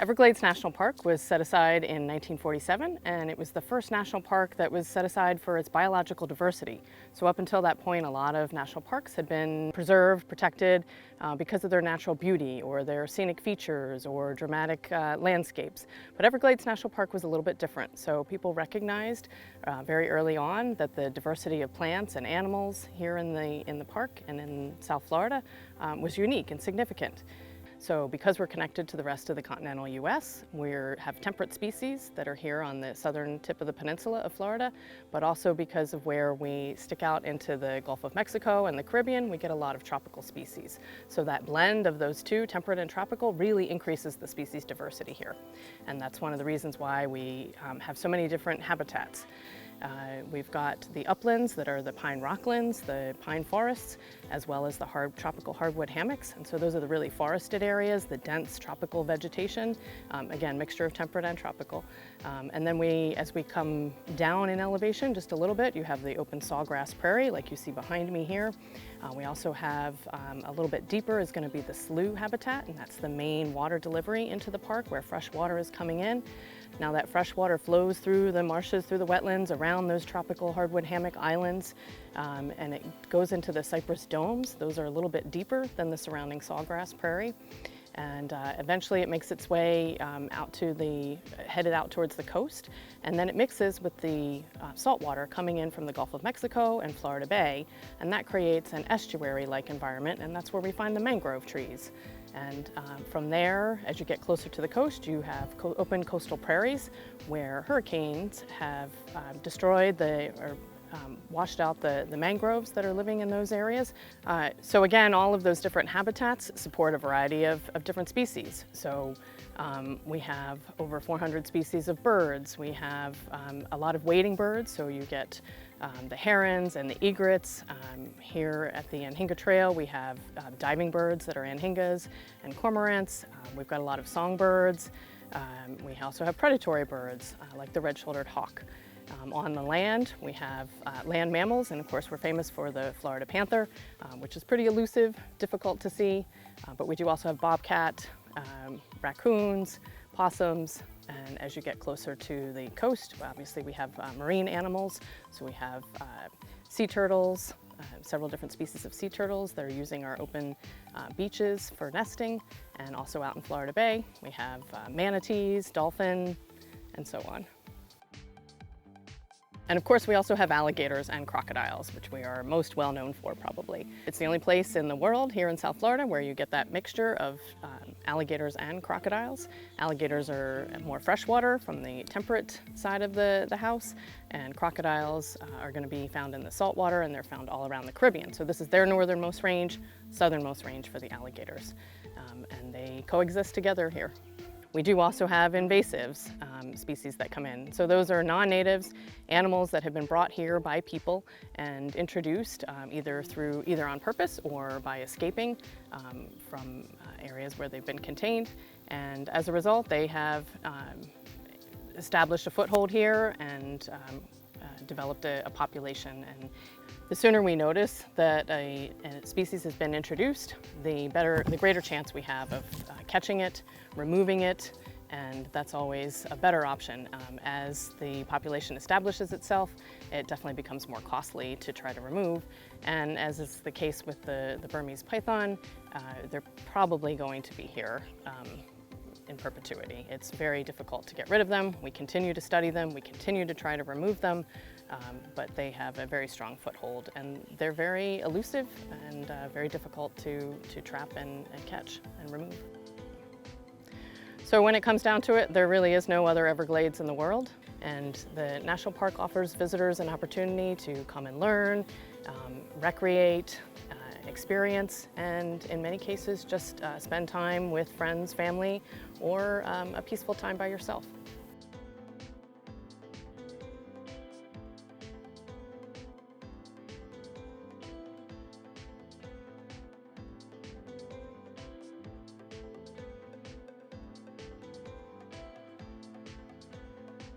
Everglades National Park was set aside in 1947, and it was the first national park that was set aside for its biological diversity. So up until that point, a lot of national parks had been preserved, protected because of their natural beauty or their scenic features or dramatic landscapes. But Everglades National Park was a little bit different. So people recognized very early on that the diversity of plants and animals here in the park and in South Florida was unique and significant. So because we're connected to the rest of the continental U.S., we have temperate species that are here on the southern tip of the peninsula of Florida, but also because of where we stick out into the Gulf of Mexico and the Caribbean, we get a lot of tropical species. So that blend of those two, temperate and tropical, really increases the species diversity here. And that's one of the reasons why we have so many different habitats. We've got the uplands that are the pine rocklands, the pine forests, as well as the tropical hardwood hammocks. And so those are the really forested areas, the dense tropical vegetation, again, mixture of temperate and tropical. And then as we come down in elevation just a little bit, you have the open sawgrass prairie like you see behind me here. We also have a little bit deeper is going to be the slough habitat, and that's the main water delivery into the park where fresh water is coming in. Now that fresh water flows through the marshes, through the wetlands, around those tropical hardwood hammock islands, and it goes into the cypress domes. Those are a little bit deeper than the surrounding sawgrass prairie. And eventually it makes its way headed out towards the coast, and then it mixes with the salt water coming in from the Gulf of Mexico and Florida Bay, and that creates an estuary-like environment, and that's where we find the mangrove trees. And from there, as you get closer to the coast, you have open coastal prairies where hurricanes have destroyed washed out the mangroves that are living in those areas. So again, all of those different habitats support a variety of different species. So we have over 400 species of birds. We have a lot of wading birds, so you get the herons and the egrets. Here at the Anhinga Trail, we have diving birds that are anhingas and cormorants. We've got a lot of songbirds. We also have predatory birds like the red-shouldered hawk. On the land, we have land mammals, and of course we're famous for the Florida panther, which is pretty elusive, difficult to see, but we do also have bobcat, raccoons, possums, and as you get closer to the coast, obviously we have marine animals, so we have sea turtles, several different species of sea turtles that are using our open beaches for nesting, and also out in Florida Bay, we have manatees, dolphin, and so on. And of course, we also have alligators and crocodiles, which we are most well known for probably. It's the only place in the world here in South Florida where you get that mixture of alligators and crocodiles. Alligators are more freshwater from the temperate side of the house, and crocodiles are going to be found in the saltwater, and they're found all around the Caribbean. So this is their northernmost range, southernmost range for the alligators, and they coexist together here. We do also have invasives, species that come in. So those are non-natives, animals that have been brought here by people and introduced either on purpose or by escaping from areas where they've been contained. And as a result, they have established a foothold here and developed a population. And the sooner we notice that a species has been introduced, the greater chance we have of catching it, removing it, and that's always a better option. As the population establishes itself, it definitely becomes more costly to try to remove, and as is the case with the Burmese python, they're probably going to be here in perpetuity. It's very difficult to get rid of them. We continue to study them, we continue to try to remove them, but they have a very strong foothold, and they're very elusive and very difficult to trap and catch and remove. So when it comes down to it, there really is no other Everglades in the world, and the National Park offers visitors an opportunity to come and learn, recreate, experience, and in many cases just spend time with friends, family, or a peaceful time by yourself.